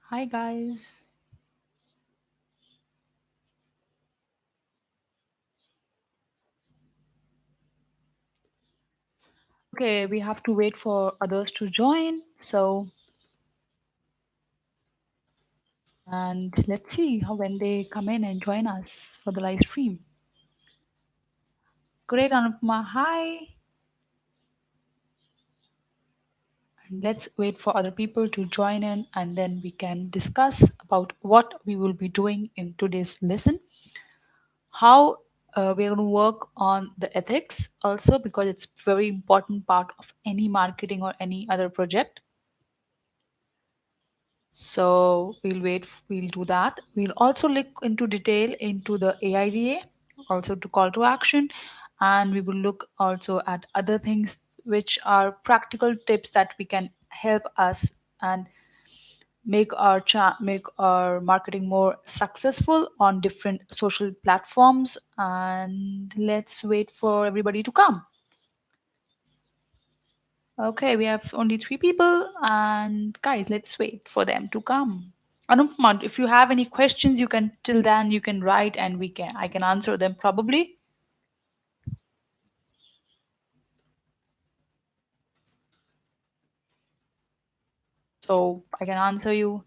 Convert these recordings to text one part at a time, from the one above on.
Hi guys. Okay, we have to wait for others to join. And let's see how when they come in and join us for the live stream. Great, Anupama. Hi. And let's wait for other people to join in and then we can discuss about what we will be doing in today's lesson. How we're going to work on the ethics also because it's very important part of any marketing or any other project. So we'll do that. We'll also look into detail into the AIDA, also to call to action, and we will look also at other things which are practical tips that we can help us and make our marketing more successful on different social platforms. And let's wait for everybody to come. Okay, we have only three people, and guys, let's wait for them to come. Anupman, if you have any questions, you can till then you can write, and I can answer them probably. So I can answer you,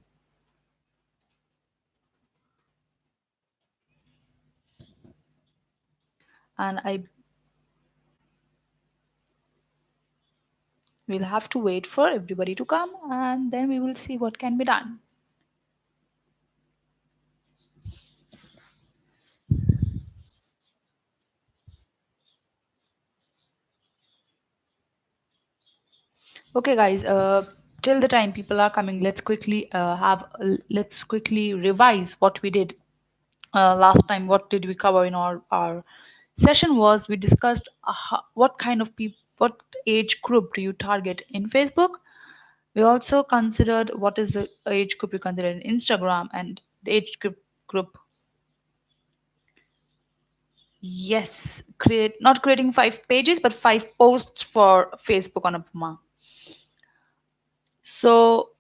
and I will have to wait for everybody to come, and then we will see what can be done. Okay, guys. Till the time people are coming, let's quickly revise what we did last time. What did we cover in our session? Was we discussed what kind of people, what age group do you target in Facebook? We also considered what is the age group you consider in Instagram and the age group. Yes, create not creating 5 pages but 5 posts for Facebook on Upma. So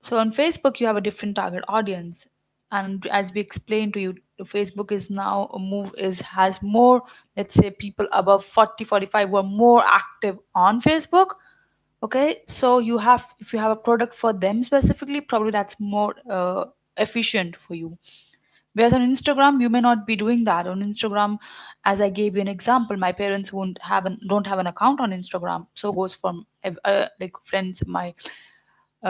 So on Facebook, you have a different target audience, and as we explained to you, Facebook is now a move is has more, let's say, people above 40, 45 who are more active on Facebook. Okay, so if you have a product for them specifically, probably that's more efficient for you. Whereas on Instagram, you may not be doing that. On Instagram, as I gave you an example, my parents don't have an account on Instagram, so goes from like friends, my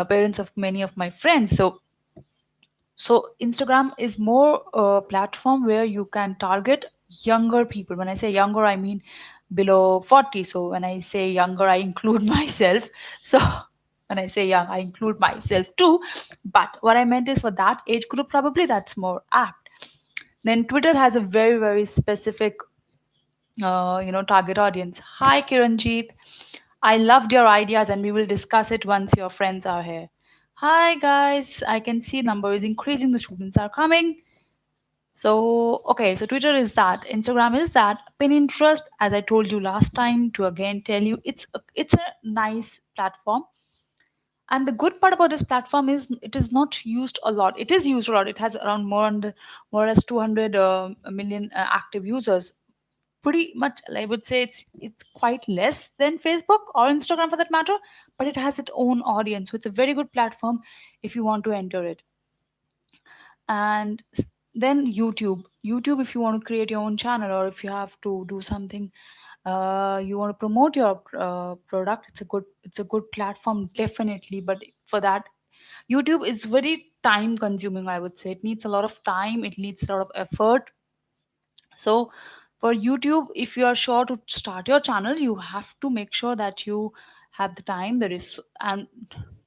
parents of many of my friends. So Instagram is more a platform where you can target younger people. When I say younger, I mean below 40. So when I say younger, I include myself. So when I say young, I include myself too. But what I meant is for that age group, probably that's more apt. Then Twitter has a very, very specific target audience. Hi, Kiranjeet. I loved your ideas and we will discuss it once your friends are here. Hi, guys. I can see number is increasing. The students are coming. So, okay, so Twitter is that. Instagram is that. Pinterest, as I told you last time, to again tell you, it's a nice platform. And the good part about this platform is it is not used a lot. It is used a lot. It has around more or less 200 million active users, pretty much I would say it's quite less than Facebook or Instagram for that matter, but it has its own audience, so it's a very good platform if you want to enter it. And then YouTube, if you want to create your own channel or if you have to do something, you want to promote your product, it's a good platform definitely. But for that, YouTube is very time consuming, I would say. It needs a lot of time, it needs a lot of effort. So for YouTube, if you are sure to start your channel, you have to make sure that you have the time, there is and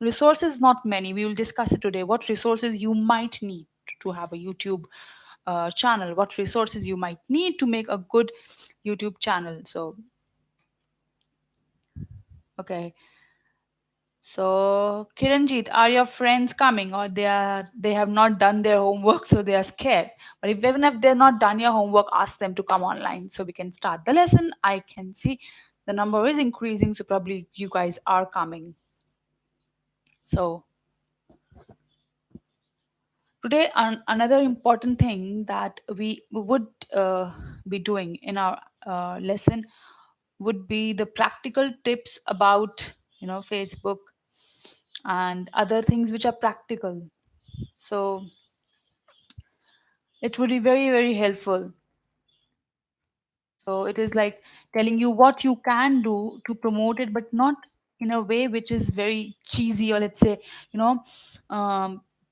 resources not many. We will discuss it today. What resources you might need to have a YouTube channel, what resources you might need to make a good YouTube channel. So okay. So Kiranjit, are your friends coming or they have not done their homework so they are scared? But if even if they're not done your homework, ask them to come online so we can start the lesson. I can see the number is increasing, so probably you guys are coming. So Today, another important thing that we would be doing in our lesson would be the practical tips about Facebook and other things which are practical. So it would be very very helpful. So it is like telling you what you can do to promote it, but not in a way which is very cheesy, or let's say, you know,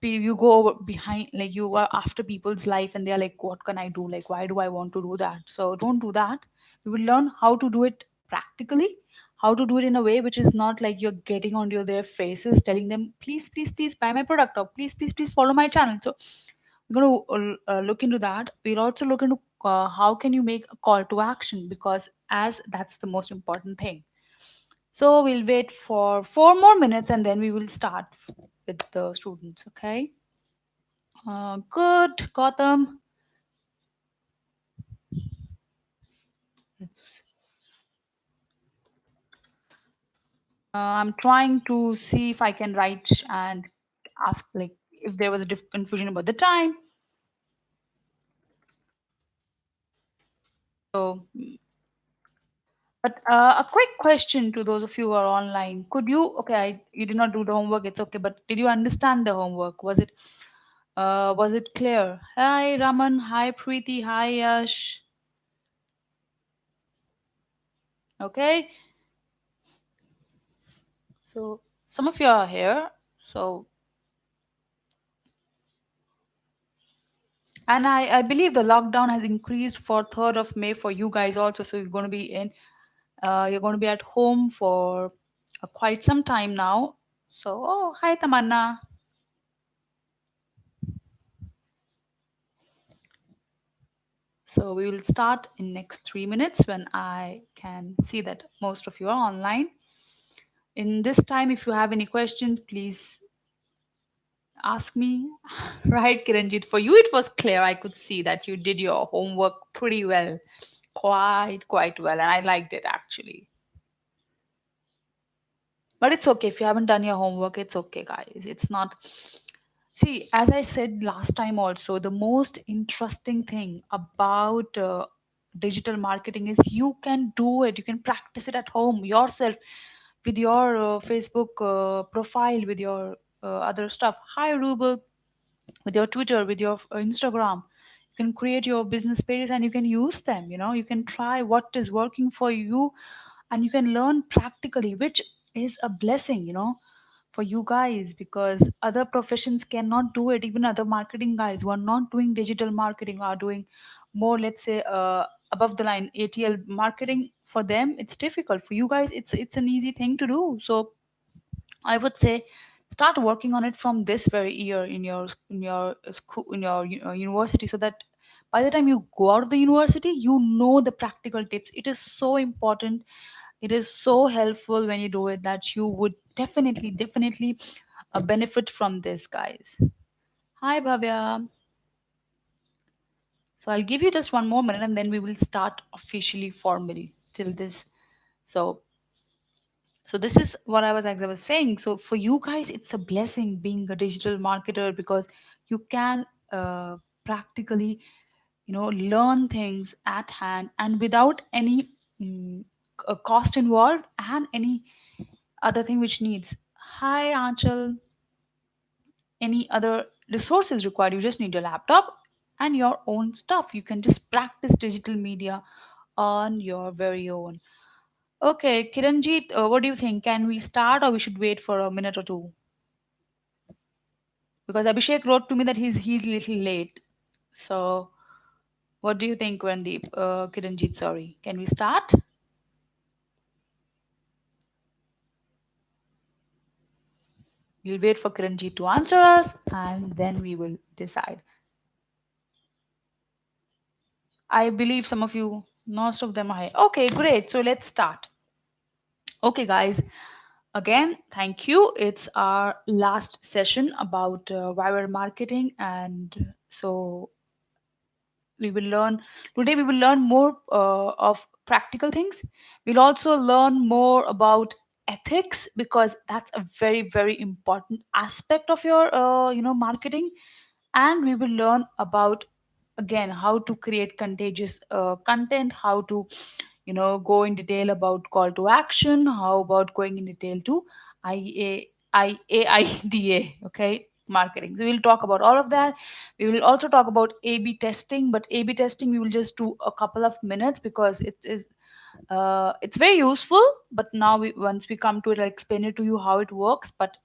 you go over behind, like you are after people's life and they're like, what can I do? Like, why do I want to do that? So don't do that. We will learn how to do it practically, how to do it in a way which is not like you're getting onto their faces, telling them, please, please, please buy my product, or please, please, please follow my channel. So we're going to look into that. We'll also look into how can you make a call to action, because as that's the most important thing. So we'll wait for 4 more minutes and then we will start with the students. Okay. Good, Gotham. It's, I'm trying to see if I can write and ask like if there was a confusion about the time. So but a quick question to those of you who are online. Could you, okay, you did not do the homework, it's okay, but did you understand the homework? Was it clear? Hi, Raman. Hi, Preeti. Hi, Yash. Okay. So some of you are here. So, and I believe the lockdown has increased for 3rd of May for you guys also. So you're going to be at home for quite some time now. So, oh, hi, Tamanna. So we will start in next 3 minutes when I can see that most of you are online. In this time, if you have any questions, please ask me. Right, Kiranjit, for you it was clear. I could see that you did your homework pretty well, quite well, and I liked it actually. But it's okay if you haven't done your homework. It's okay, guys. It's not. See, as I said last time, also the most interesting thing about digital marketing is you can do it. You can practice it at home yourself with your Facebook profile, with your other stuff. Hi, Rubel, with your Twitter, with your Instagram. You can create your business pages and you can use them. You can try what is working for you and you can learn practically, which is a blessing, for you guys, because other professions cannot do it. Even other marketing guys who are not doing digital marketing are doing more, let's say, above the line ATL marketing. For them, it's difficult. For you guys, it's an easy thing to do. So I would say start working on it from this very year in your school, in your university, so that by the time you go out of the university, you know the practical tips. It is so important. It is so helpful when you do it that you would definitely benefit from this, guys. Hi, Bhavya. So I'll give you just 1 more minute and then we will start officially formally till this. So so this is what I was saying. So for you guys, it's a blessing being a digital marketer, because you can practically, learn things at hand and without any mm, cost involved and any other thing which needs. Hi, Anchal. Any other resources required? You just need your laptop and your own stuff. You can just practice digital media on your very own. Okay, Kiranjit, what do you think? Can we start or we should wait for a minute or two? Because Abhishek wrote to me that he's little late. So, what do you think, Randeep? Kiranjit, sorry. Can we start? We'll wait for Kiranjit to answer us and then we will decide. I believe some of you, most of them are here. Okay, great. So, let's start. Okay, guys. Again, thank you. It's our last session about viral marketing, and so we will learn today. We will learn more of practical things. We'll also learn more about ethics, because that's a very very important aspect of your marketing. And we will learn about, again, how to create contagious content, how to go in detail about call to action, how about going in detail to IA, AIDA, okay, marketing. So we'll talk about all of that. We will also talk about A/B testing, but A/B testing we will just do a couple of minutes because it is it's very useful. But now once we come to it, I'll explain it to you how it works. But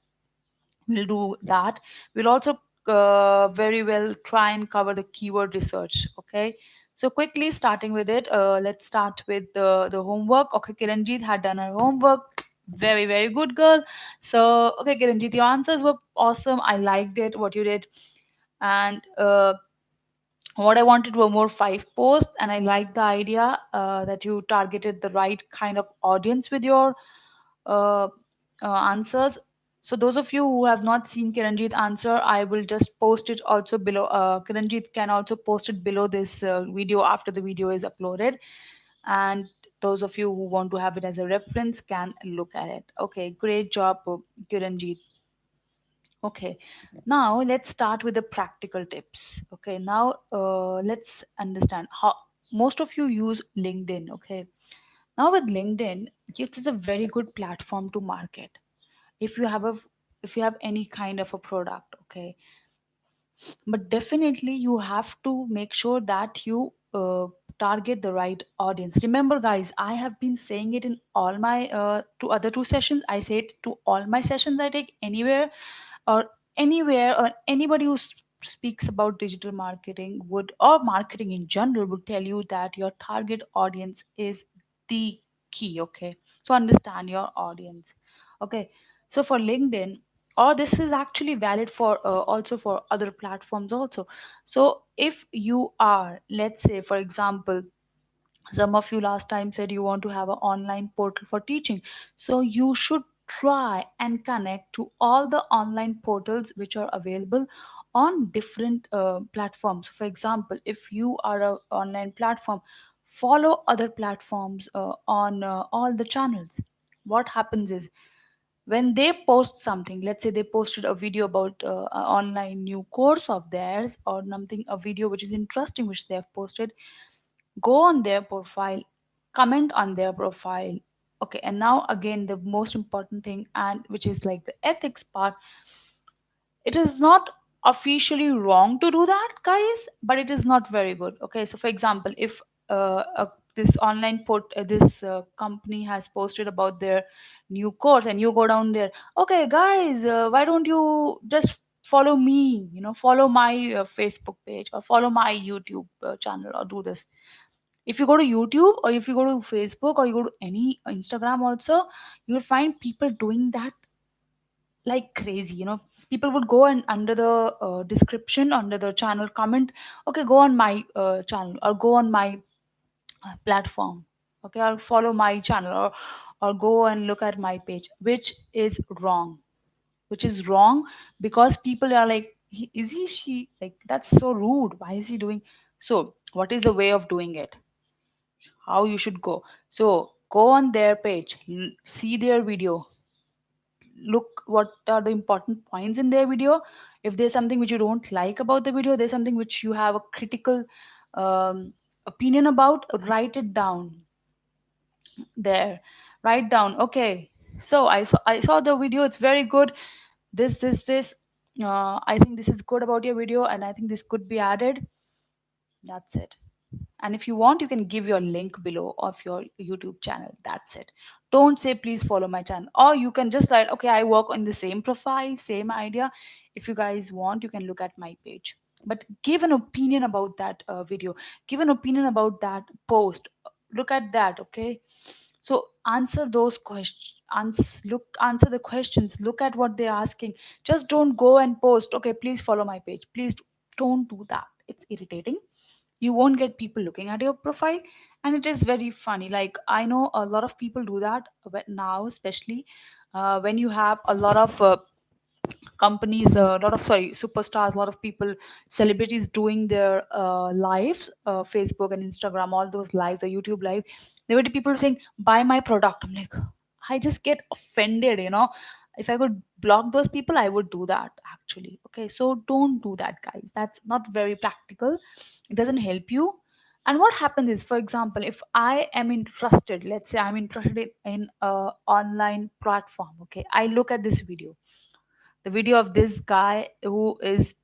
we'll do that. We'll also very well try and cover the keyword research. Okay. So quickly starting with it, let's start with the homework. Okay, Kiranjit had done her homework. Very, very good girl. So, okay, Kiranjit, your answers were awesome. I liked it, what you did. And what I wanted were more five posts, and I liked the idea that you targeted the right kind of audience with your uh, answers. So those of you who have not seen Kiranjit answer, I will just post it also below. Kiranjit can also post it below this video after the video is uploaded, and those of you who want to have it as a reference can look at it. Okay, great job, Kiranjit. Okay, now let's start with the practical tips. Okay, now let's understand how most of you use LinkedIn. Okay, now with LinkedIn, it is a very good platform to market. If you have a if you have any kind of a product, okay, but definitely you have to make sure that you target the right audience. Remember guys, I have been saying it in all my two other two sessions. I say it to all my sessions I take or anywhere, or anybody who speaks about digital marketing would, or marketing in general, would tell you that your target audience is the key. Okay, so understand your audience. Okay, so for LinkedIn, or this is actually valid for also for other platforms also. So if you are, let's say for example, some of you last time said you want to have an online portal for teaching, so you should try and connect to all the online portals which are available on different platforms. For example, if you are a online platform, follow other platforms on all the channels. What happens is, when they post something, let's say they posted a video about an online new course of theirs, or something, a video which is interesting which they have posted, go on their profile, comment on their profile. Okay, and now again the most important thing, and which is like the ethics part, it is not officially wrong to do that guys, but it is not very good. Okay, so for example, if this online this company has posted about their new course, and you go down there, okay guys, why don't you just follow me, follow my Facebook page, or follow my YouTube channel, or do this. If you go to YouTube, or if you go to Facebook, or you go to any Instagram also, you will find people doing that like crazy. People would go and under the description, under the channel, comment, okay, go on my channel, or go on my platform, okay, or follow my channel, or go and look at my page, which is wrong. Which is wrong, because people are like, is he, she, like, that's so rude, why is he doing? So what is the way of doing it? How you should go? So go on their page, see their video, look what are the important points in their video. If there's something which you don't like about the video, there's something which you have a critical opinion about, write it down there. Write down, okay, so I saw the video, it's very good, this I think this is good about your video, and I think this could be added. That's it. And if you want, you can give your link below of your YouTube channel. That's it. Don't say please follow my channel, or you can just write, okay, I work on the same profile, same idea. If you guys want, you can look at my page, but give an opinion about that video, give an opinion about that post, look at that. Okay, so answer those questions, answer the questions, look at what they're asking. Just don't go and post, okay, please follow my page, please. Don't do that, it's irritating. You won't get people looking at your profile, and it is very funny. Like, I know a lot of people do that, but now especially when you have a lot of companies, a lot of, sorry, superstars, a lot of people, celebrities doing their lives, Facebook and Instagram, all those lives, or YouTube live, there were the people saying buy my product. I'm like, I just get offended. If I could block those people, I would do that actually. Okay, so don't do that, guys. That's not very practical. It doesn't help you. And what happens is, for example, if I am interested, let's say I'm interested in a online platform. Okay, I look at this video, the video of this guy who is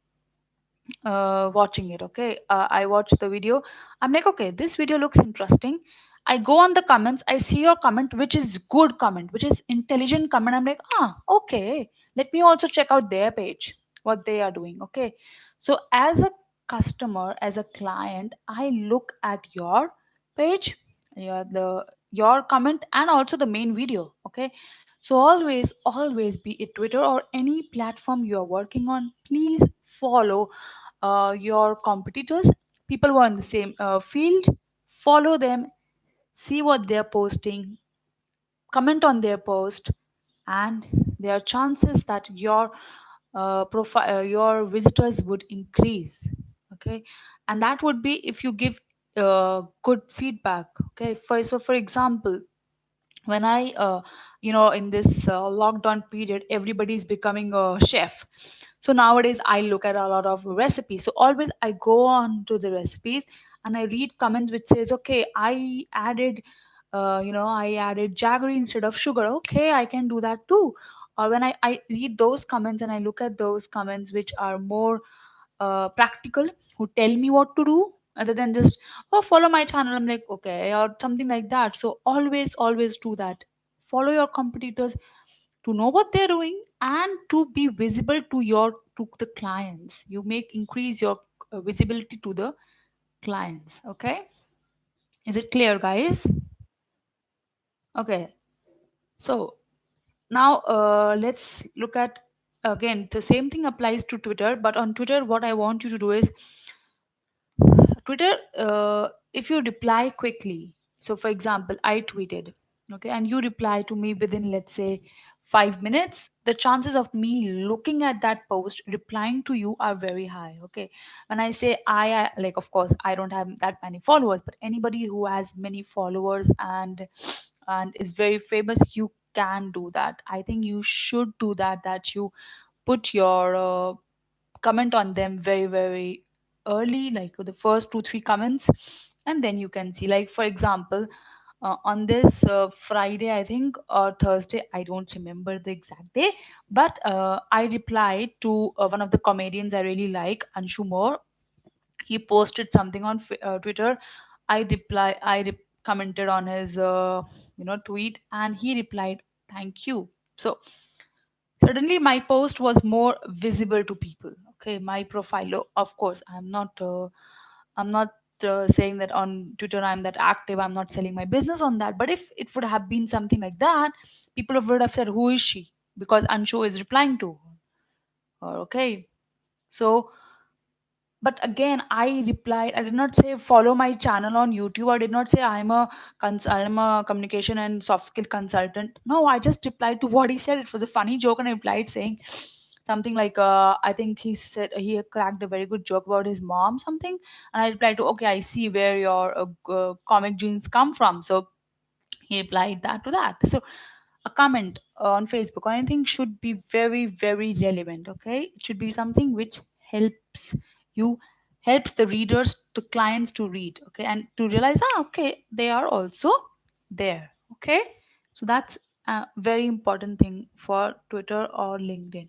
watching it. Okay, I watch the video. I'm like, okay, this video looks interesting. I go on the comments, I see your comment, which is good comment, which is intelligent comment. I'm like, okay, let me also check out their page, what they are doing. Okay, so as a customer, as a client, I look at your page, your comment, and also the main video. Okay, so always, be it Twitter or any platform you are working on, please follow your competitors, people who are in the same field. Follow them, see what they're posting, comment on their post, and there are chances that your profile, your visitors would increase. Okay, and that would be if you give good feedback. Okay, for example, when I in this lockdown period, everybody is becoming a chef. So nowadays I look at a lot of recipes, so always I go on to the recipes and I read comments which says, okay, I added jaggery instead of sugar. Okay, I can do that too. Or when I read those comments and I look at those comments which are more practical, who tell me what to do other than just, oh, follow my channel, I'm like, okay, or something like that. So always do that. Follow your competitors to know what they're doing and to be visible to the clients. You make increase your visibility to the clients. Okay, is it clear, guys? Okay, so now let's look at, again, the same thing applies to Twitter, but on Twitter what I want you to do is, Twitter, if you reply quickly, so for example, I tweeted, okay, and you reply to me within, let's say, 5 minutes, the chances of me looking at that post, replying to you are very high. Okay, when I say like, of course, I don't have that many followers, but anybody who has many followers and is very famous, you can do that. I think you should do that. That you put your comment on them very early, like the first 2 3 comments, and then you can see, like, for example, on this Friday, I think, or Thursday, I don't remember the exact day, but I replied to one of the comedians I really like, Anshu Moore. He posted something on Twitter. Commented on his tweet, and he replied, thank you. So suddenly my post was more visible to people. Okay, my profile, of course, I'm not saying that on Twitter I'm that active, I'm not selling my business on that, but if it would have been something like that, people would have said, who is she, because Anshu is replying to her. Okay, so, but again, I replied, I did not say follow my channel on YouTube, I did not say I'm a communication and soft skill consultant. No, I just replied to what he said. It was a funny joke, and I replied saying something like, I think he said he cracked a very good joke about his mom, something. And I replied to, okay, I see where your comic genes come from. So he replied that to that. So a comment on Facebook or anything should be very relevant. Okay, it should be something which helps you, helps the readers, the clients to read. Okay, and to realize, okay, they are also there. Okay, so that's a very important thing for Twitter or LinkedIn.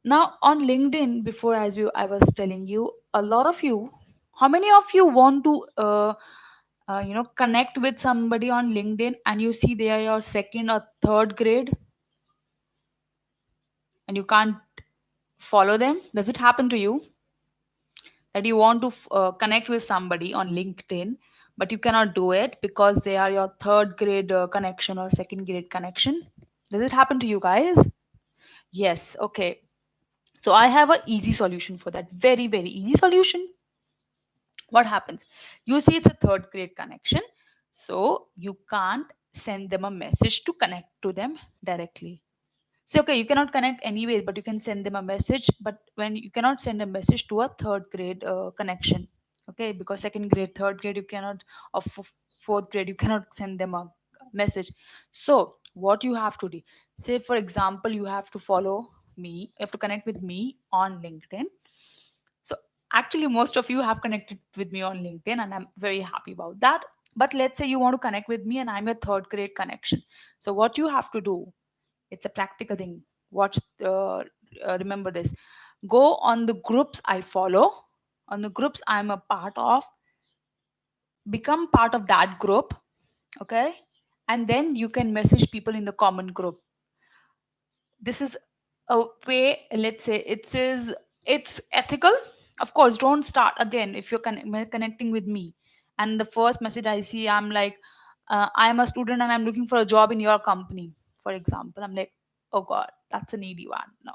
Now on LinkedIn, before, I was telling you, a lot of you, how many of you want to connect with somebody on LinkedIn and you see they are your second or third grade and you can't follow them? Does it happen to you that you want to connect with somebody on LinkedIn, but you cannot do it because they are your third grade connection or second grade connection? Does it happen to you, guys? Yes. Okay. So I have a easy solution for that. Very easy solution. What happens? You see it's a third grade connection, so you can't send them a message to connect to them directly. So okay, you cannot connect anyways, but you can send them a message. But when you cannot send a message to a third grade connection, okay, because second grade, third grade, you cannot, or fourth grade, you cannot send them a message. So what you have to do. Say for example, you have to follow me, you have to connect with me on LinkedIn. So actually most of you have connected with me on LinkedIn and I'm very happy about that. But let's say you want to connect with me and I'm your third grade connection. So what you have to do, it's a practical thing. Watch, remember this. Go on the groups I follow, on the groups I'm a part of, become part of that group, okay? And then you can message people in the common group. This is a way, let's say it is, it's ethical. Of course, don't start again if you're connecting with me and the first message I see, I'm like, I'm a student and I'm looking for a job in your company, for example. I'm like, oh god, that's an easy one. No.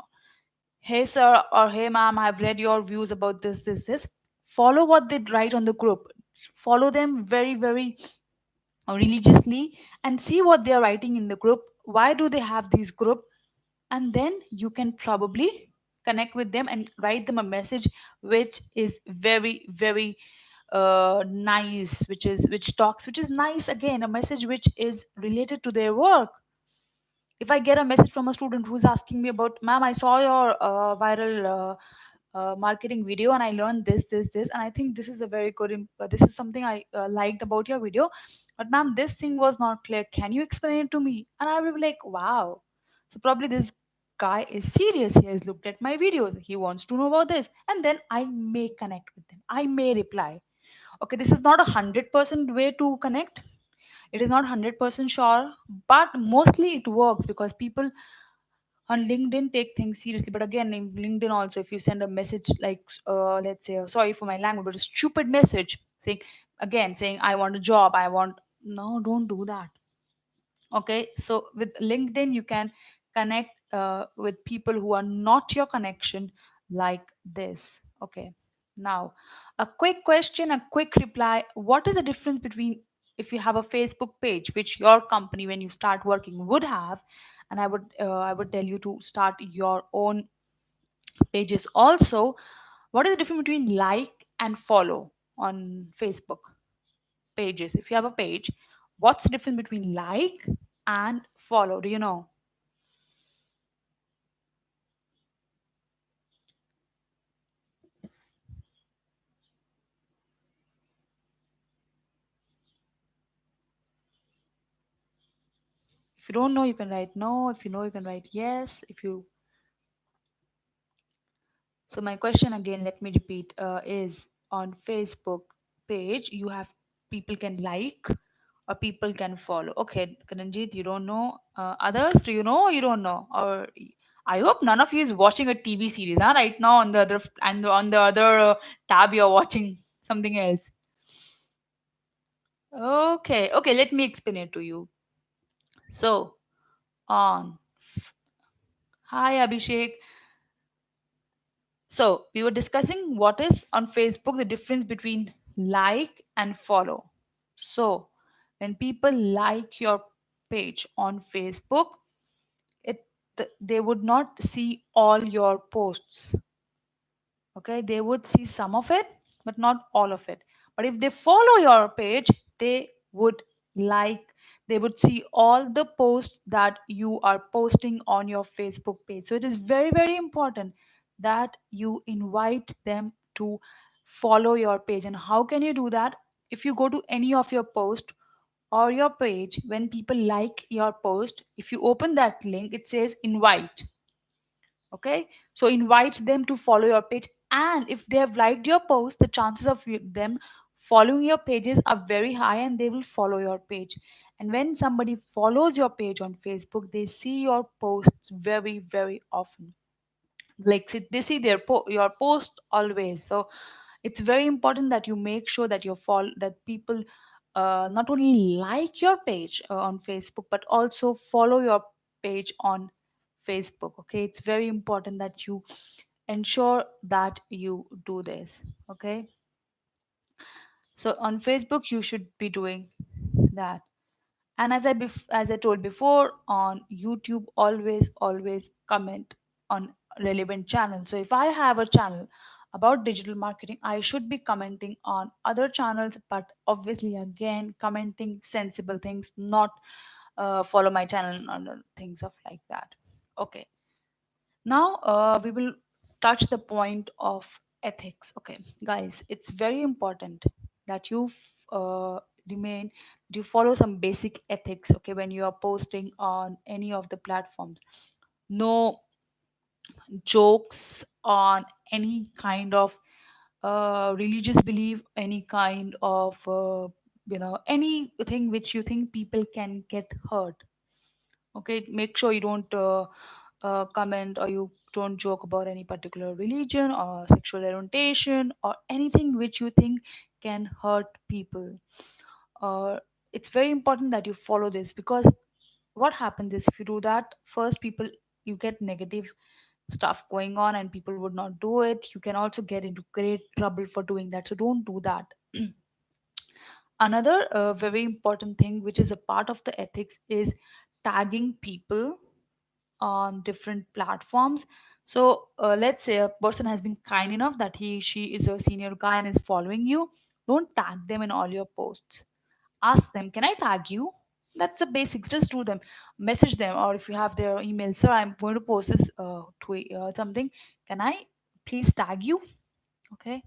Hey sir, or hey ma'am, I've read your views about this. Follow what they write on the group. Follow them very, very religiously and see what they are writing in the group. Why do they have these group? And then you can probably connect with them and write them a message which is very, very nice, which is nice, again a message which is related to their work. If I get a message from a student who's asking me about, ma'am, I saw your viral marketing video and I learned this, and I think this is a very good this is something I liked about your video, but ma'am, this thing was not clear, can you explain it to me? And I will be like, wow, so probably this guy is serious, he has looked at my videos, he wants to know about this, and then I may connect with them, I may reply. Okay, this is not 100% way to connect, it is not 100% sure, but mostly it works because people on LinkedIn take things seriously. But again, in LinkedIn also, if you send a message like, let's say, sorry for my language, but a stupid message saying, again, saying, I want a job, I want, no, don't do that. Okay, so with LinkedIn, you can connect with people who are not your connection like this. Okay, now a quick question, a quick reply. What is the difference between if you have a Facebook page, which your company when you start working would have, and I would tell you to start your own pages also. What is the difference between like and follow on Facebook pages? If you have a page, what's the difference between like and follow? Do you know? If you don't know, you can write no. If you know, you can write yes. If you, so my question again, let me repeat, is on Facebook page you have, people can like or people can follow. Okay, Karanjit, you don't know. Others, do you know or you don't know? Or I hope none of you is watching a TV series, huh? Right now on the other and on the other tab you're watching something else. Okay, okay, let me explain it to you. So on, hi Abhishek. So we were discussing what is on Facebook the difference between like and follow. So when people like your page on Facebook, it they would not see all your posts. Okay, they would see some of it, but not all of it. But if they follow your page, they would like, they would see all the posts that you are posting on your Facebook page. So it is very, very important that you invite them to follow your page. And how can you do that? If you go to any of your posts or your page, when people like your post, if you open that link, it says invite. Okay, so invite them to follow your page, and if they have liked your post, the chances of them following your pages are very high and they will follow your page. And when somebody follows your page on Facebook, they see your posts very, very often. Like they see their your post always. So it's very important that you make sure that you follow, that people not only like your page on Facebook but also follow your page on Facebook. Okay, it's very important that you ensure that you do this. Okay, so on Facebook you should be doing that. And as I told before, on YouTube, always comment on relevant channels. So if I have a channel about digital marketing, I should be commenting on other channels, but obviously again commenting sensible things, not follow my channel and things of like that. Okay, now we will touch the point of ethics. Okay, guys, it's very important that you remain you follow some basic ethics, okay, when you are posting on any of the platforms. No jokes on any kind of religious belief, any kind of anything which you think people can get hurt. Okay, make sure you don't comment or you don't joke about any particular religion or sexual orientation or anything which you think can hurt people. It's very important that you follow this, because what happens is, if you do that, first people, you get negative stuff going on and people would not do it. You can also get into great trouble for doing that, so don't do that. Another very important thing which is a part of the ethics is tagging people on different platforms. So let's say a person has been kind enough that he she is a senior guy and is following you. Don't tag them in all your posts. Ask them, can I tag you? That's the basics. Just do them. Message them, or if you have their email, sir, I'm going to post this tweet something, can I please tag you? Okay,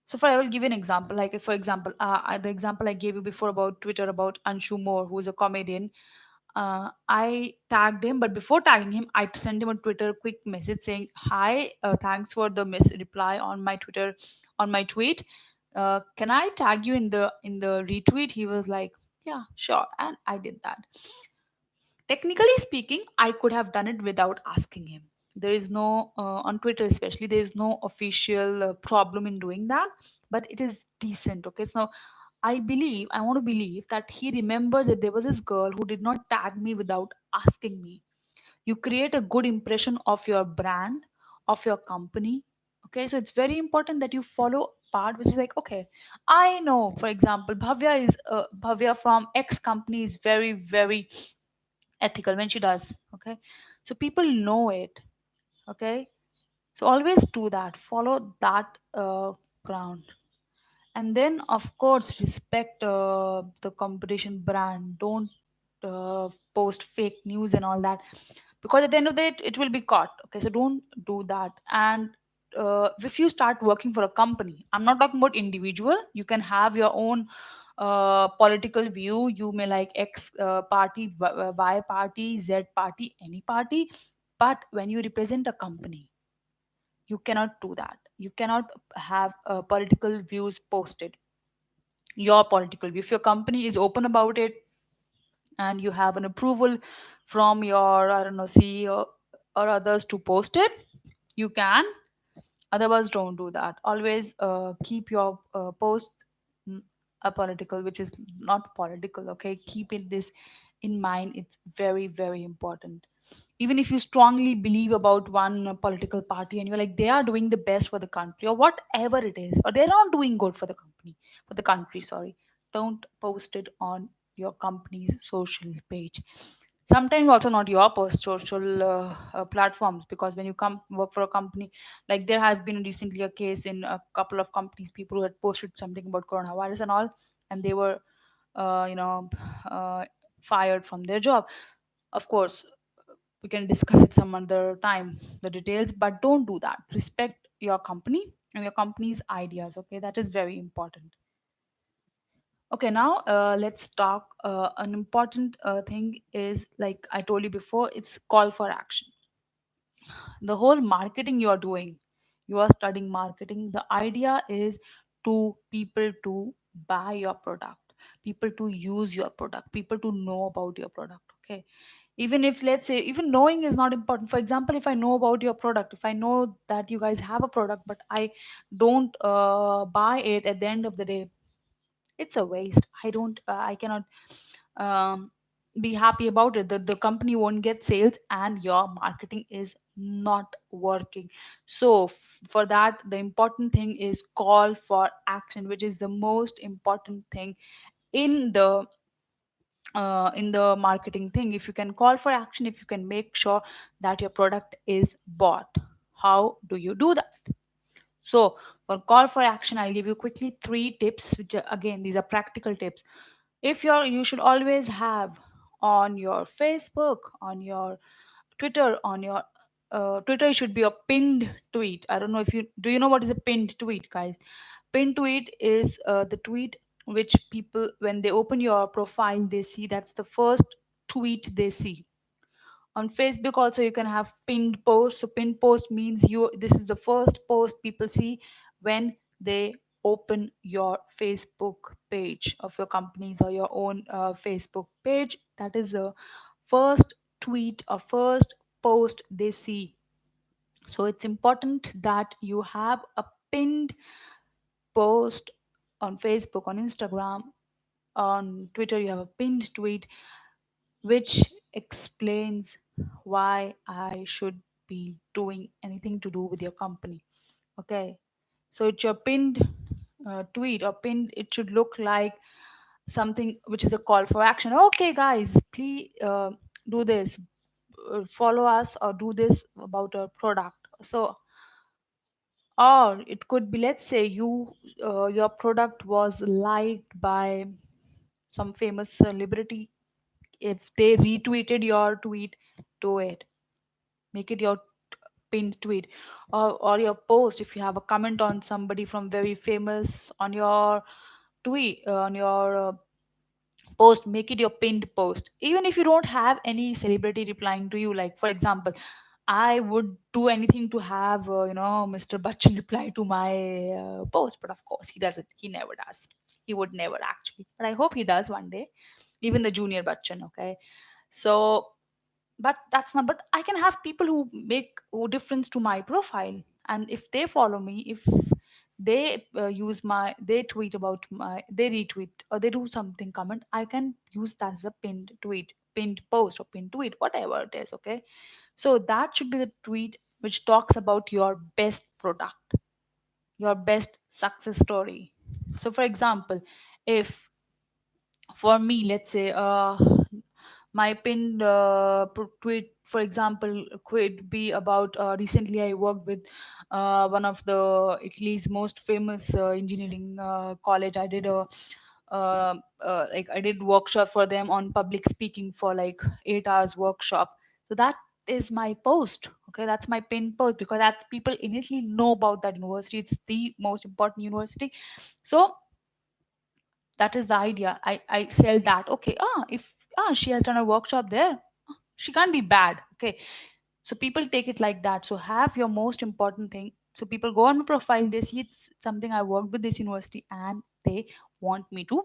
so for I will give you an example. Like, if, for example, the example I gave you before about Twitter, about Anshu Moore, who is a comedian. I tagged him, but before tagging him, I sent him a Twitter quick message saying, "Hi, thanks for the reply on my Twitter, on my tweet. Can I tag you in the retweet?" He was like, "Yeah, sure," and I did that. Technically speaking, I could have done it without asking him. There is no on Twitter, especially, there is no official problem in doing that, but it is decent. Okay, so I want to believe that he remembers that there was this girl who did not tag me without asking me. You create a good impression of your brand, of your company. Okay, so it's very important that you follow part which is like, okay, I know, for example, Bhavya from X company is very, very ethical when she does. Okay, so people know it. Okay, so always do that, follow that ground. And then, of course, respect the competition brand. Don't post fake news and all that, because at the end of the day, it will be caught. Okay, so don't do that. And if you start working for a company, I'm not talking about individual, you can have your own political view. You may like X party, Y party, Z party, any party, but when you represent a company, you cannot do that. You cannot have political views posted, your political view. If your company is open about it and you have an approval from your, I don't know, CEO or others to post it, you can. Otherwise, don't do that. Always keep your post mm, a political, which is not political. Okay, keep it this in mind. It's very, very important. Even if you strongly believe about one political party and you're like, they are doing the best for the country or whatever it is, or they're not doing good for the company, for the country, sorry, don't post it on your company's social page. Sometimes also not your post social platforms, because when you come work for a company, like there has been recently a case in a couple of companies, people who had posted something about coronavirus and all, and they were uh, you know uh, fired from their job. Of course, we can discuss it some other time, the details, but don't do that. Respect your company and your company's ideas. Okay, that is very important. Okay, now let's talk. An important thing is, like I told you before, it's call for action. The whole marketing you are doing, you are studying marketing, the idea is to people to buy your product, people to use your product, people to know about your product. Okay, even if, let's say, even knowing is not important. For example, if I know about your product, if I know that you guys have a product but I don't buy it, at the end of the day, it's a waste. I don't I cannot um, be happy about it. The company won't get sales and your marketing is not working. So for that, the important thing is call for action, which is the most important thing in the marketing thing. If you can call for action, if you can make sure that your product is bought, how do you do that? So for call for action, I'll give you quickly three tips, which are, again, these are practical tips. If you should always have on your Facebook, on your Twitter, on your Twitter should be a pinned tweet. I don't know if you do you know what is a pinned tweet, guys? Pinned tweet is the tweet which people, when they open your profile, they see that's the first tweet they see. On Facebook also you can have pinned post. So pinned post means you this is the first post people see when they open your Facebook page of your companies or your own Facebook page. That is the first tweet or first post they see. So it's important that you have a pinned post on Facebook, on Instagram, on Twitter. You have a pinned tweet which explains why I should be doing anything to do with your company. Okay, so it's your pinned tweet or pinned, it should look like something which is a call for action. Okay, guys, please do this, follow us, or do this about a product. So, or it could be, let's say you your product was liked by some famous celebrity. If they retweeted your tweet, do it, make it your pinned tweet. Or your post, if you have a comment on somebody from very famous on your tweet, on your post, make it your pinned post. Even if you don't have any celebrity replying to you, like for example, I would do anything to have Mr. Bachchan reply to my post, but of course he doesn't, he never does. He would never actually, but I hope he does one day. Even the junior Bachchan, okay. So, but that's not, but I can have people who make who difference to my profile, and if they follow me, if they use my, they tweet about my, they retweet or they do something comment, I can use that as a pinned tweet, pinned post, or pinned tweet, whatever it is. Okay, so that should be the tweet which talks about your best product, your best success story. So for example, if for me, let's say my pinned tweet, for example, could be about recently I worked with one of the Italy's most famous engineering college. I did a like I did workshop for them on public speaking for like 8 hours workshop. So that is my post. Okay, that's my pinned post because that people in Italy know about that university. It's the most important university. So that is the idea. I sell that. Okay, if she has done a workshop there, she can't be bad. Okay, so people take it like that. So have your most important thing. So people go on my profile, they see it's something I worked with this university, and they want me to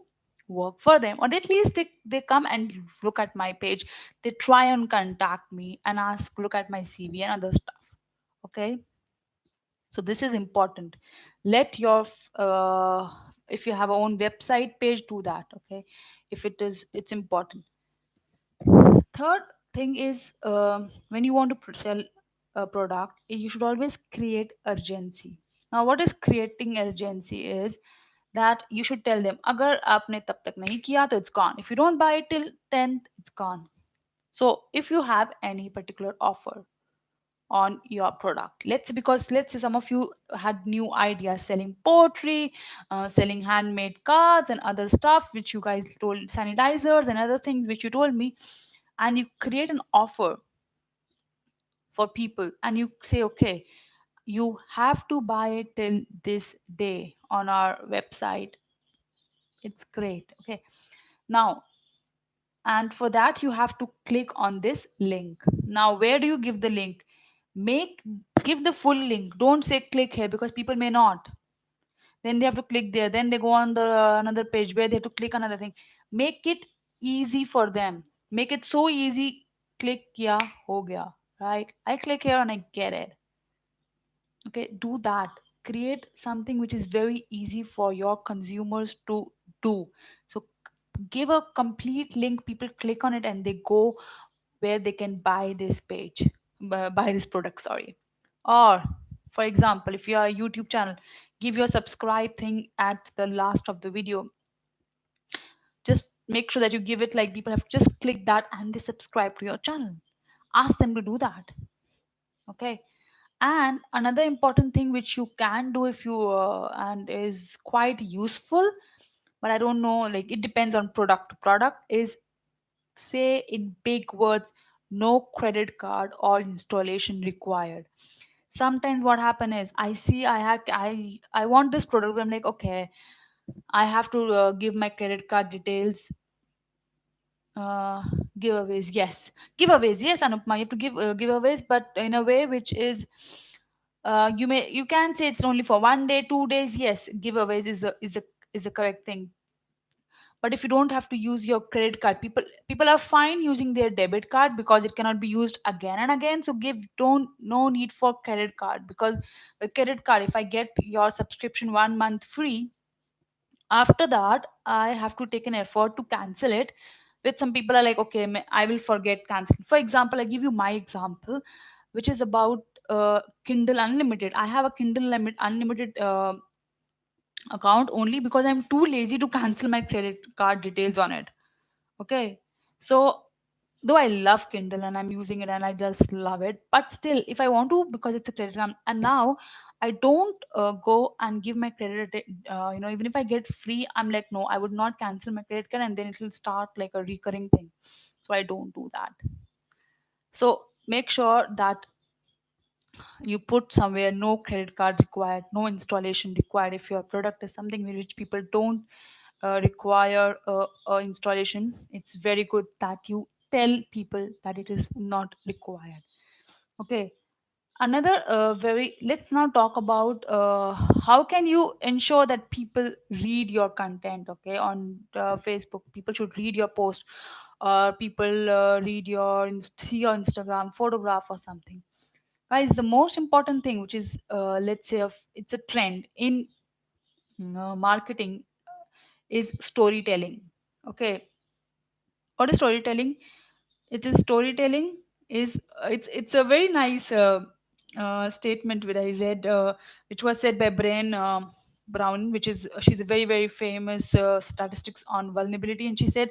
work for them, or at least they come and look at my page. They try and contact me and ask, look at my CV and other stuff. Okay, so this is important. Let your if you have a own website page, do that. Okay, if it is, it's important. Third thing is, when you want to sell a product, you should always create urgency. Now what is creating urgency is that you should tell them, agar aapne tab tak nahi kiya to it's gone. If you don't buy it till 10th, it's gone. So if you have any particular offer on your product, let's say, because let's say some of you had new ideas selling poetry, selling handmade cards and other stuff which you guys told, sanitizers and other things which you told me, and you create an offer for people and you say, okay, you have to buy it till this day on our website. It's great. Okay, now, and for that you have to click on this link. Now where do you give the link? Make Give the full link. Don't say click here, because people may not, then they have to click there, then they go on the another page where they have to click another thing. Make it easy for them. Make it so easy. Click, yeah, ho gaya, right? I click here and I get it. Okay, do that. Create something which is very easy for your consumers to do. So give a complete link, people click on it and they go where they can buy this page, buy this product, sorry. Or for example, if you are a YouTube channel, give your subscribe thing at the last of the video. Just make sure that you give it like people have to just click that and they subscribe to your channel. Ask them to do that. Okay, and another important thing which you can do if you and is quite useful, but I don't know, like it depends on product to product, is say in big words, no credit card or installation required. Sometimes what happen is I see I want this product, I'm like, okay, I have to give my credit card details. uh, Giveaways, yes. Giveaways, yes, Anupma, you have to give giveaways, but in a way which is you can say it's only for 1 day, 2 days. Yes, giveaways is a correct thing. But if you don't have to use your credit card, people are fine using their debit card because it cannot be used again and again. So give don't no need for credit card, because a credit card, if I get your subscription 1 month free, after that I have to take an effort to cancel it. With some people are like, okay, I will forget cancel. For example, I give you my example, which is about Kindle Unlimited. I have a Kindle Unlimited account only because I'm too lazy to cancel my credit card details on it. Okay. So though I love Kindle and I'm using it and I just love it, but still, if I want to, because it's a credit card, and now I don't go and give my credit, even if I get free, I'm like, no, I would not cancel my credit card and then it will start like a recurring thing. So I don't do that. So make sure that you put somewhere no credit card required, no installation required. If your product is something which people don't require installation, it's very good that you tell people that it is not required. Okay. Another very let's now talk about how can you ensure that people read your content. Okay, on Facebook, people should read your post, or people read your see your Instagram photograph or something. Guys, the most important thing, which is let's say it's a trend in marketing, is storytelling. Okay, what is storytelling? It is storytelling is it's a very nice statement which I read, which was said by Brian Brown, which is she's a very very famous statistics on vulnerability, and she said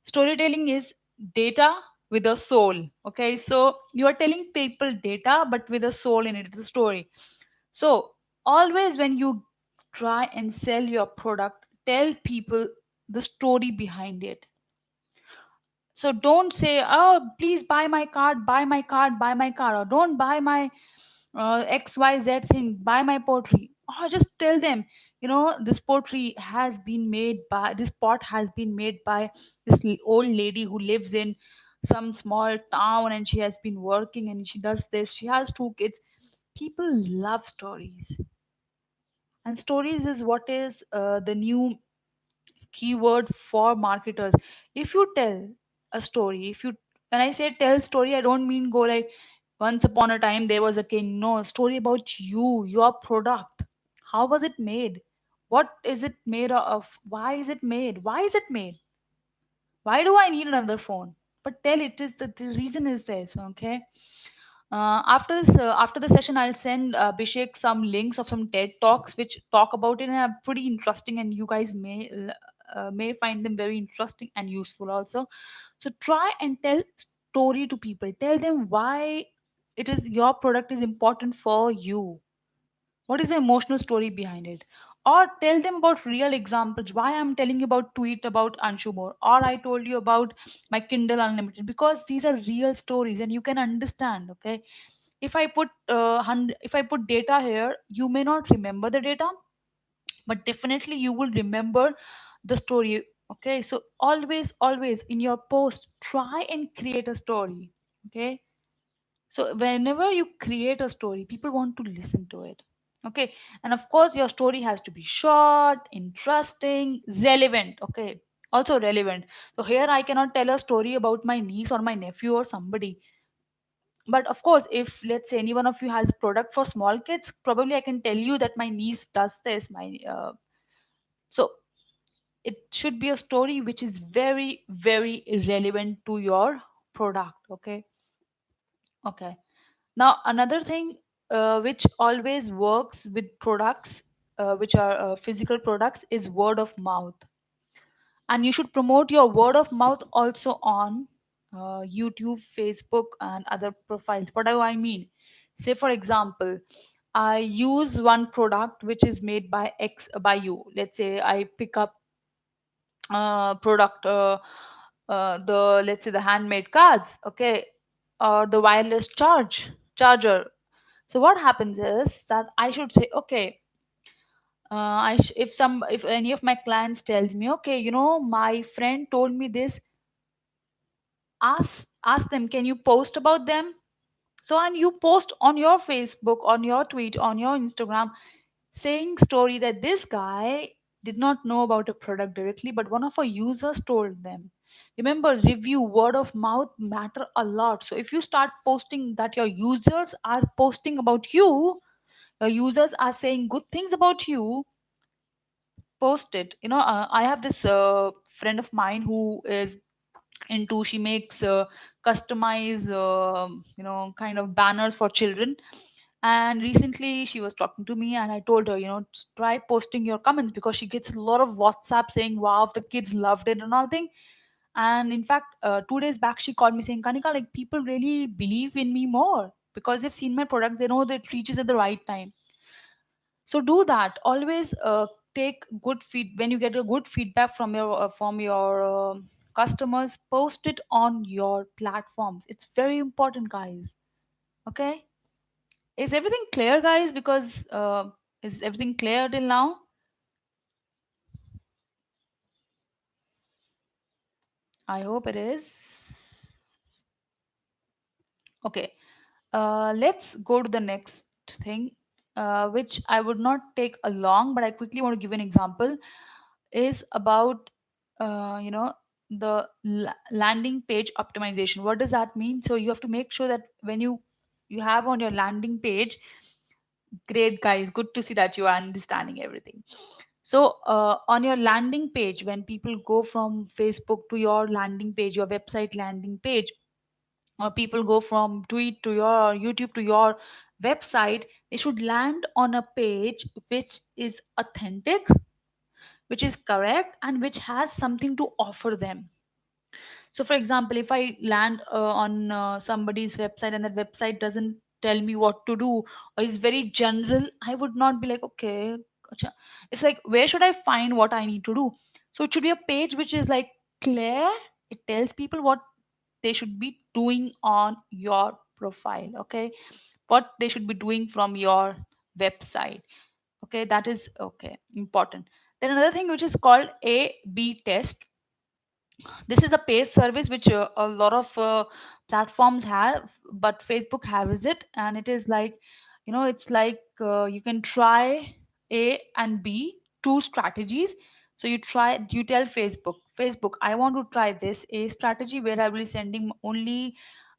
storytelling is data with a soul. Okay, so you are telling people data but with a soul in it. It's a story. So always when you try and sell your product, tell people the story behind it. So don't say, oh, please buy my card, buy my card, buy my card, or don't buy my XYZ thing, buy my pottery. Or just tell them, this pottery has been made by, this pot has been made by this old lady who lives in some small town, and she has been working and she does this. She has 2 kids. People love stories. And stories is what is the new keyword for marketers. If you tell a story, if you when I say tell story, I don't mean go like once upon a time there was a king. No, a story about you, your product. How was it made? What is it made of? Why is it made? Why is it made? Why do I need another phone? But tell it is the reason is this. Okay. After the session, I'll send Abhishek some links of some TED talks which talk about it and are pretty interesting, and you guys may find them very interesting and useful also. So try and tell story to people. Tell them why it is your product is important for you. What is the emotional story behind it? Or tell them about real examples. Why I'm telling you about tweet about Anshu Moore, or I told you about my Kindle Unlimited, because these are real stories and you can understand. Okay, if I put if I put data here, you may not remember the data, but definitely you will remember the story. Okay, so always in your post, try and create a story. Okay, so whenever you create a story, people want to listen to it. Okay. And of course, your story has to be short, interesting, relevant. Okay. Also relevant. So here I cannot tell a story about my niece or my nephew or somebody. But of course, if let's say any one of you has product for small kids, probably I can tell you that my niece does this. So it should be a story which is very, very relevant to your product. Okay. Okay. Now, another thing which always works with products which are physical products is word of mouth. And you should promote your word of mouth also on YouTube, Facebook, and other profiles. What do I mean? Say, for example, I use one product which is made by X by you. Let's say I pick up product. the, let's say, the handmade cards, okay, or the wireless charger. So what happens is that I should say, okay, if any of my clients tells me, okay, my friend told me this, ask them, can you post about them? So, and you post on your Facebook, on your tweet, on your Instagram, saying story that this guy did not know about a product directly, but one of our users told them. Remember, review, word of mouth matter a lot. So if you start posting that your users are posting about you, your users are saying good things about you, post it. I have this friend of mine who is into, she makes customized kind of banners for children. And recently she was talking to me, and I told her, try posting your comments, because she gets a lot of WhatsApp saying, wow, the kids loved it and all thing. And in fact, 2 days back she called me saying, Kanika, like, people really believe in me more because they've seen my product, they know that it reaches at the right time. So do that always. Take good feed when you get a good feedback from your customers, post it on your platforms. It's very important, guys. Okay, is everything clear, guys? Because is everything clear till now? I hope it is. Okay, let's go to the next thing, which I would not take a long, but I quickly want to give an example. Is about the landing page optimization. What does that mean? So you have to make sure that when you have on your landing page, great, guys, good to see that you are understanding everything. So on your landing page, when people go from Facebook to your landing page, your website landing page, or people go from tweet to your YouTube to your website, they should land on a page which is authentic, which is correct, and which has something to offer them. So for example, if I land on somebody's website and that website doesn't tell me what to do, or is very general, I would not be like, okay, gotcha. It's like, where should I find what I need to do? So it should be a page which is like clear. It tells people what they should be doing on your profile, okay, what they should be doing from your website. Okay, that is okay, important. Then another thing which is called a b test. This is a paid service which a lot of platforms have, but Facebook has it. And it is like, it's like, you can try A and B, two strategies. So you tell Facebook, I want to try this A strategy, where I will be sending only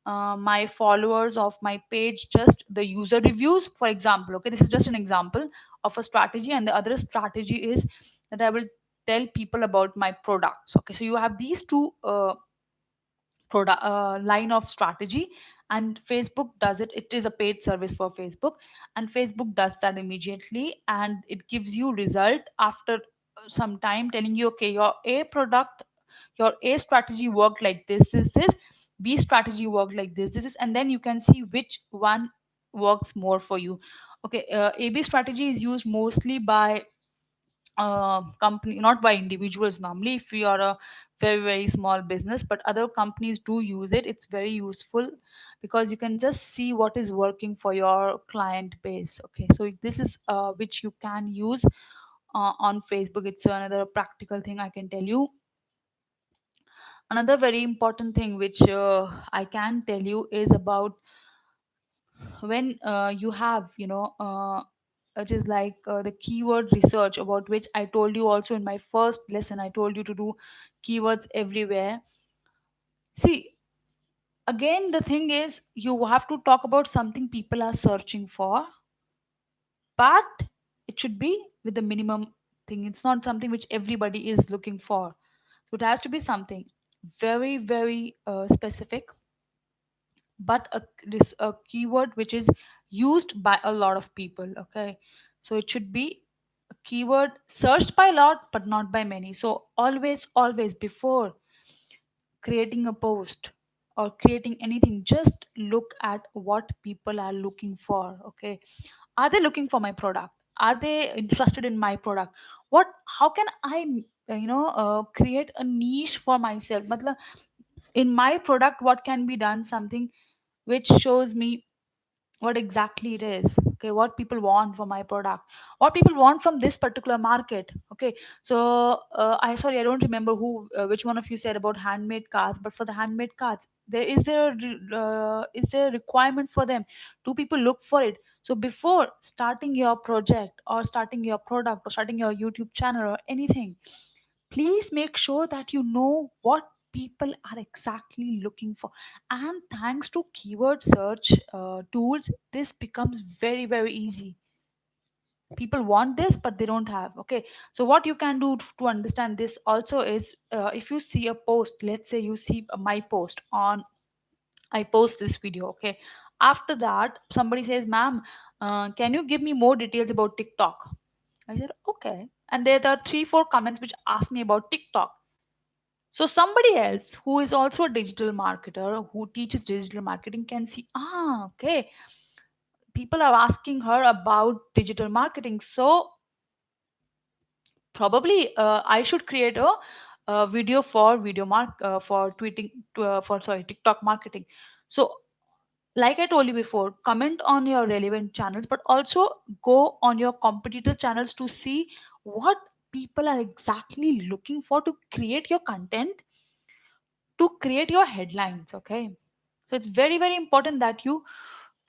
my followers of my page just the user reviews, for example. Okay, this is just an example of a strategy. And the other strategy is that I will tell people about my products. Okay, so you have these two product line of strategy. And Facebook does it. It is a paid service for Facebook, and Facebook does that immediately, and it gives you result after some time, telling you, okay, your A product, your A strategy worked like this, B strategy worked like this, and then you can see which one works more for you. Okay, AB strategy is used mostly by company, not by individuals normally, if you are a very very small business, but other companies do use it. It's very useful because you can just see what is working for your client base. Okay, so this is which you can use on Facebook. It's another practical thing I can tell you. Another very important thing which I can tell you is about when you have, it is like the keyword research, about which I told you also in my first lesson. I told you to do keywords everywhere. See, again, the thing is, you have to talk about something people are searching for, but it should be with the minimum thing. It's not something which everybody is looking for. So it has to be something very very specific, but a keyword which is used by a lot of people. Okay, so it should be a keyword searched by a lot but not by many. So always before creating a post or creating anything, just look at what people are looking for. Okay, are they looking for my product? Are they interested in my product? What, how can I create a niche for myself. Matlab, in my product what can be done, something which shows me what exactly it is, okay, what people want for my product, what people want from this particular market. Okay, so I sorry, I don't remember who which one of you said about handmade cards, but for the handmade cards, is there a requirement for them? Do people look for it? So before starting your project or starting your product or starting your YouTube channel or anything, please make sure that you know what people are exactly looking for. And thanks to keyword search tools, this becomes very very easy. People want this but they don't have. Okay, so what you can do to understand this also is, if you see a post, let's say you see my post on, I post this video, okay, after that somebody says, ma'am, can you give me more details about TikTok? I said okay, and there are 3 4 comments which ask me about TikTok. So somebody else who is also a digital marketer who teaches digital marketing can see, okay, people are asking her about digital marketing. So probably I should create a video for for tweeting for sorry TikTok marketing. So like I told you before, comment on your relevant channels, but also go on your competitor channels to see what people are exactly looking for to create your content, to create your headlines. Okay, so it's very very important that you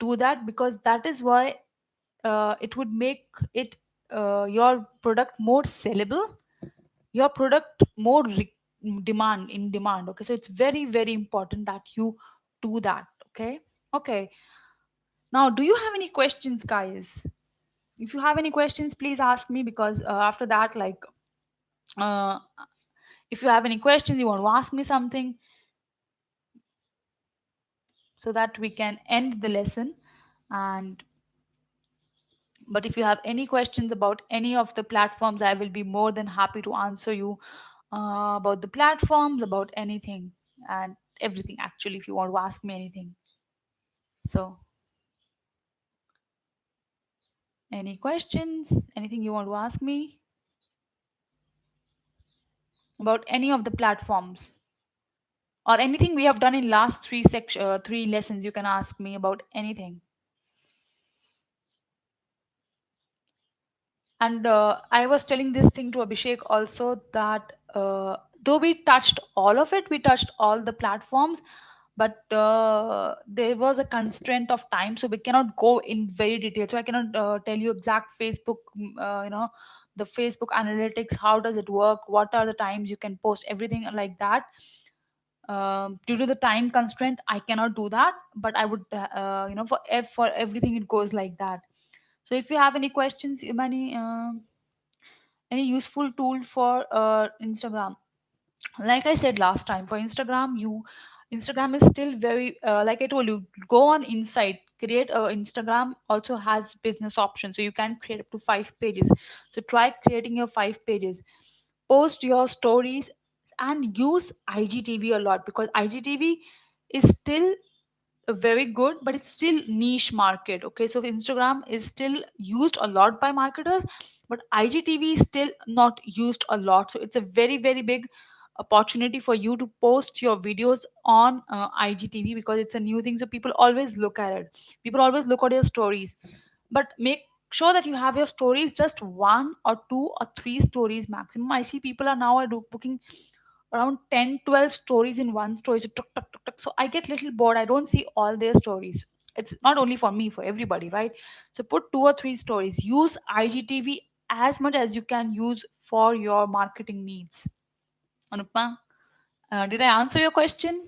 do that, because that is why it would make it your product more sellable, your product more demand in demand. Okay, so it's very very important that you do that. Okay, okay, now do you have any questions, guys? If you have any questions, please ask me, because after that, like, uh, if you have any questions, you want to ask me something, so that we can end the lesson. And but if you have any questions about any of the platforms, I will be more than happy to answer you about the platforms, about anything and everything, actually, if you want to ask me anything. So any questions, anything you want to ask me about any of the platforms, or anything we have done in last 3 lessons, you can ask me about anything. And I was telling this thing to Abhishek also, that though we touched all of it, we touched all the platforms, but there was a constraint of time, so we cannot go in very detail. So I cannot tell you exact Facebook, the Facebook analytics, how does it work, what are the times you can post, everything like that. Due to the time constraint, I cannot do that, but I would, for everything it goes like that. So if you have any questions, any useful tool for Instagram, like I said last time, for Instagram is still very, like I told you, go on Insight, create a Instagram also has business options, so you can create up to 5 pages. So try creating your 5 pages, post your stories, and use IGTV a lot, because IGTV is still very good, but it's still niche market. Okay, so Instagram is still used a lot by marketers, but IGTV is still not used a lot. So it's a very very big opportunity for you to post your videos on IGTV, because it's a new thing, so people always look at it, people always look at your stories. But make sure that you have your stories just 1 or 2 or 3 stories maximum. I see people are now booking around 10 12 stories in one story, so tuk, tuk, tuk, tuk. So I get little bored, I don't see all their stories. It's not only for me, for everybody, right? So put 2 or 3 stories, use IGTV as much as you can use for your marketing needs. Anupma, did I answer your question?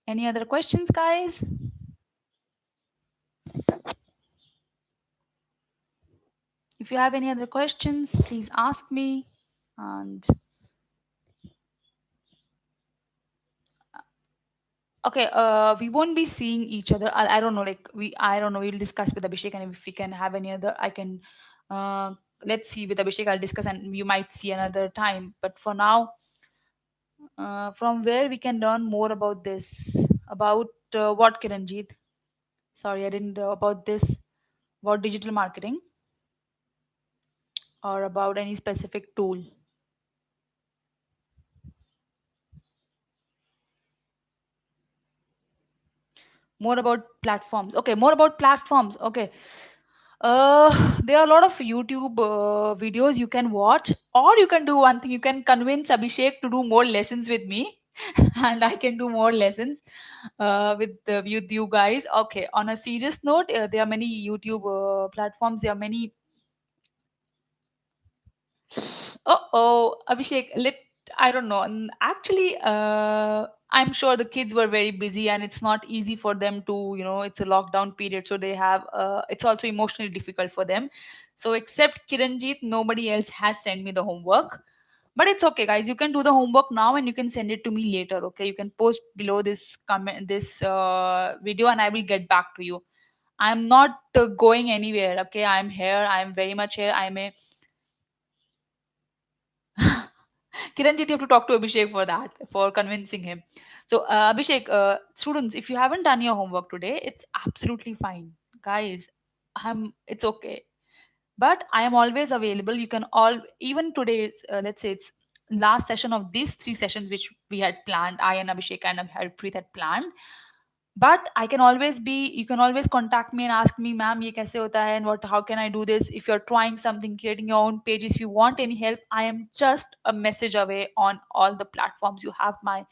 Any other questions, guys? If you have any other questions, please ask me. And okay, we won't be seeing each other. I don't know, like I don't know. We'll discuss with Abhishek, and if we can have any other, I can. Let's see with Abhishek. I'll discuss, and you might see another time. But for now, from where we can learn more about this, about what, Kiranjeet? Sorry, I didn't about this, about digital marketing. or about any specific tool? More about platforms. Okay, more about platforms. Okay. There are a lot of YouTube videos you can watch, or you can do one thing. You can convince Abhishek to do more lessons with me, and I can do more lessons with you guys. Okay. On a serious note, there are many YouTube platforms. There are many. Oh, Abhishek, I don't know. Actually, I'm sure the kids were very busy and it's not easy for them to, it's a lockdown period. So it's also emotionally difficult for them. So except Kiranjit, nobody else has sent me the homework. But it's okay, guys. You can do the homework now and you can send it to me later. Okay. You can post below this comment, this video, and I will get back to you. I'm not going anywhere. Okay. I'm here. I'm very much here. I'm a Kiranjit, you have to talk to Abhishek for that, for convincing him. So, Abhishek, students, if you haven't done your homework today, it's absolutely fine, guys. It's okay. But I am always available. You can all even today. Let's say it's last session of these three sessions which we had planned. I and Abhishek and Harpreet had planned. But I can always be, you can always contact me and ask me, ma'am, ye kaise hota hai, and how can I do this? If you're trying something, creating your own page, if you want any help, I am just a message away on all the platforms. You have my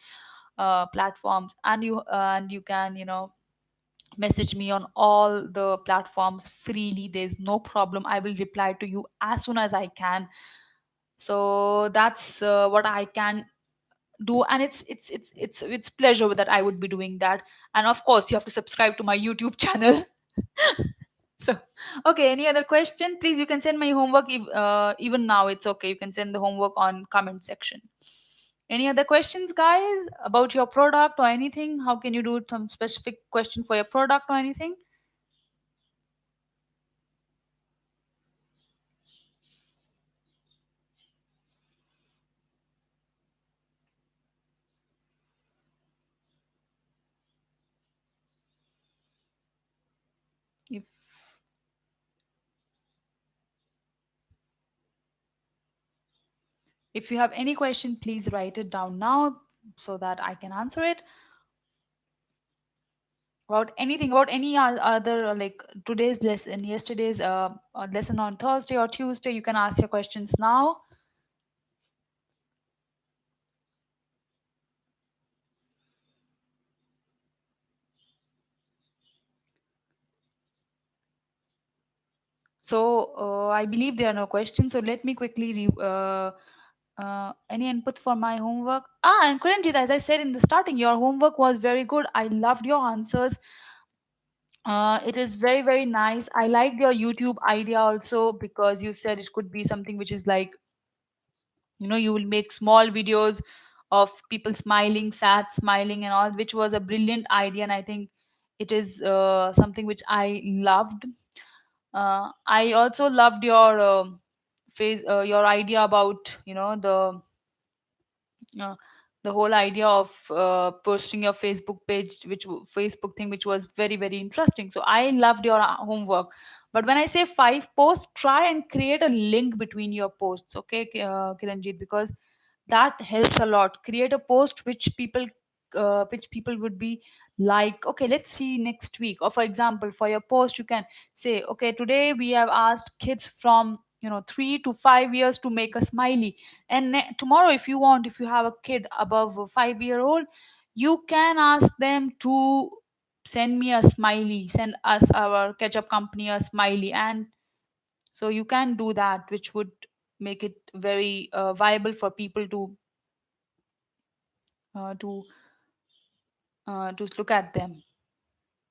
platforms, and you can, message me on all the platforms freely. There's no problem. I will reply to you as soon as I can. So that's what I can do, and it's pleasure that I would be doing that. And of course you have to subscribe to my YouTube channel. So okay, any other question? Please, you can send my homework even now. It's okay, you can send the homework on comment section. Any other questions, guys, about your product or anything? How can you do some specific question for your product or anything? if if you have any question, please write it down now so that I can answer it. About anything, about any other like today's lesson, yesterday's lesson on Thursday or Tuesday, you can ask your questions now. So I believe there are no questions, so let me quickly any inputs for my homework. And Kuranjit, as I said in the starting, your homework was very good. I loved your answers. It is very, very nice. I liked your YouTube idea also, because you said it could be something which is like, you will make small videos of people smiling, sad smiling and all, which was a brilliant idea. And I think it is something which I loved. I also loved your your idea about, uh, the whole idea of posting your Facebook page, Facebook thing, which was very, very interesting. So I loved your homework. But when I say 5 posts, try and create a link between your posts, okay, Kiranjit, because that helps a lot. Create a post which people would be like, okay, let's see next week. Or for example, for your post, you can say, okay, today we have asked kids from 3 to 5 years to make a smiley. And tomorrow, if you want, if you have a kid above a 5-year-old, you can ask them to send me a smiley, send us, our ketchup company, a smiley. And so you can do that, which would make it very viable for people to uh, to look at them.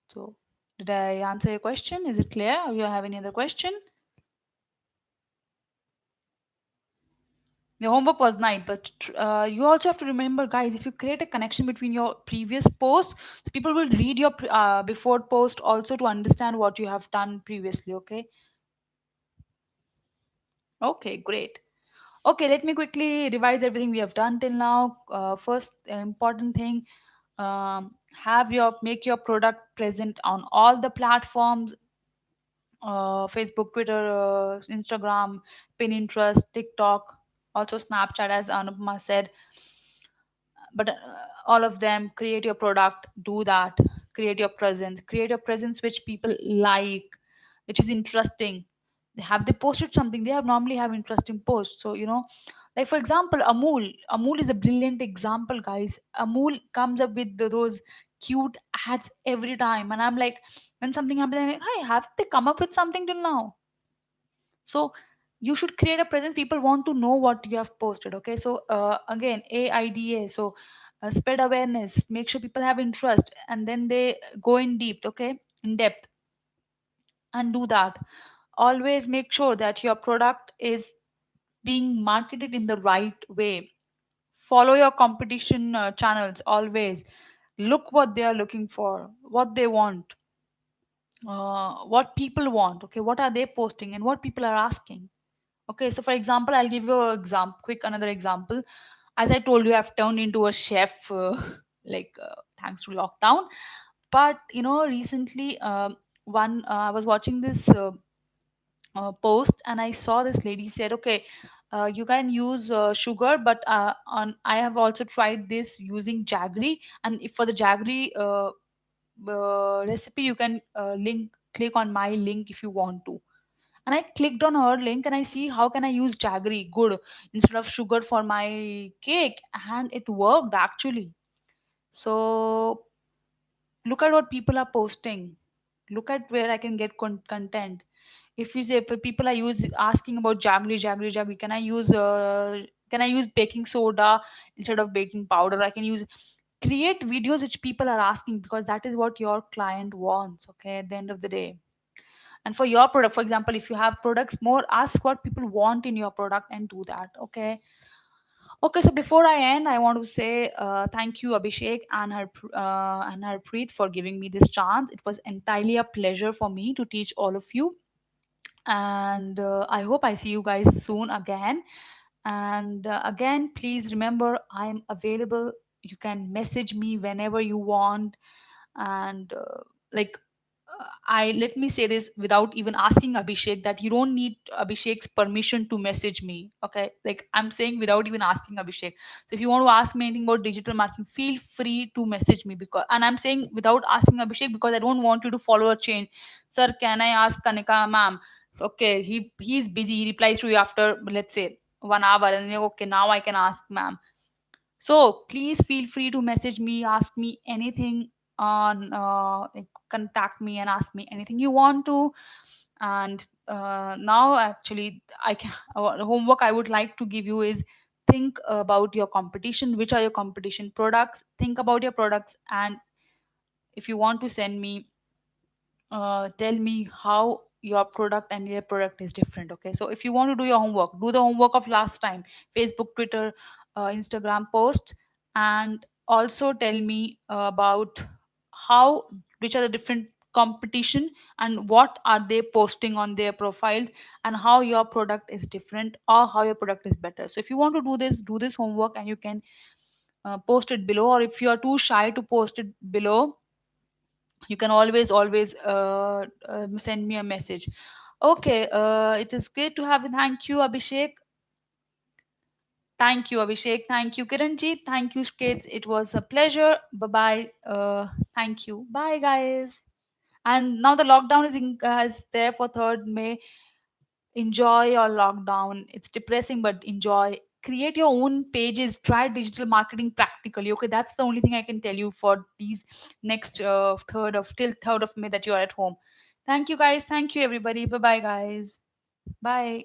So did I answer your question? Is it clear, or you have any other question? The homework was nice, but you also have to remember, guys, if you create a connection between your previous post, so people will read your before post also to understand what you have done previously. Okay. Okay, great. Okay, let me quickly revise everything we have done till now. First, important thing, make your product present on all the platforms, Facebook, Twitter, Instagram, Pinterest, TikTok, also Snapchat, as Anupama said. But all of them, create your product, do that. Create your presence which people like, which is interesting. They posted something, they have normally have interesting posts. So like for example, Amul is a brilliant example, guys. Amul comes up with those cute ads every time, and I'm like, when something happens, I'm like, hi, have they come up with something till now? So you should create a presence, people want to know what you have posted. Okay, so again, AIDA. So spread awareness, make sure people have interest, and then they go in deep, okay, in depth, and do that. Always make sure that your product is being marketed in the right way. Follow your competition channels always. Look what they are looking for, what they want, what people want. Okay, what are they posting and what people are asking. Okay, so for example, I'll give you an example, quick another example. As I told you, I've turned into a chef, like thanks to lockdown. But recently, one I was watching this post, and I saw this lady said, okay, you can use sugar, but on I have also tried this using jaggery, and if for the jaggery recipe, you can click on my link if you want to. And I clicked on her link, and I see how can I use jaggery good instead of sugar for my cake, and it worked actually. So look at what people are posting. Look at where I can get content. If you say, if people are asking about jaggery, can I use baking soda instead of baking powder? I can use create videos which people are asking, because that is what your client wants. Okay, at the end of the day. And for your product, for example, if you have products, more ask what people want in your product and do that. Okay. Okay, so before I end, I want to say thank you, Abhishek and her Preet, for giving me this chance. It was entirely a pleasure for me to teach all of you, and I hope I see you guys soon again. And again, please remember, I am available. You can message me whenever you want, and like I let me say this without even asking Abhishek, that you don't need Abhishek's permission to message me. Okay, like I'm saying without even asking Abhishek. So if you want to ask me anything about digital marketing, feel free to message me, because and I'm saying without asking Abhishek because I don't want you to follow a chain. Sir, can I ask Kanika ma'am? So, okay, he's busy. He replies to you after, let's say, 1 hour, and you're okay. Now I can ask ma'am. So please feel free to message me, ask me anything on, like, contact me and ask me anything you want to. And now, actually, I can. The homework I would like to give you is think about your competition. Which are your competition products? Think about your products, and if you want to send me, tell me how your product and their product is different. Okay, so if you want to do your homework, do the homework of last time, Facebook, Twitter, Instagram posts, and also tell me about how, which are the different competition, and what are they posting on their profiles, and how your product is different or how your product is better. So if you want to do this homework, and you can post it below, or if you are too shy to post it below, you can always send me a message. Okay, it is great to have you. Thank you, Abhishek. Thank you, Abhishek. Thank you, Kiranji. Thank you, kids. It was a pleasure. Bye bye. Thank you. Bye, guys. And now the lockdown is there for 3rd May. Enjoy your lockdown. It's depressing, but enjoy. Create your own pages. Try digital marketing practically. Okay, that's the only thing I can tell you for these next till 3rd of May that you are at home. Thank you, guys. Thank you, everybody. Bye bye, guys. Bye.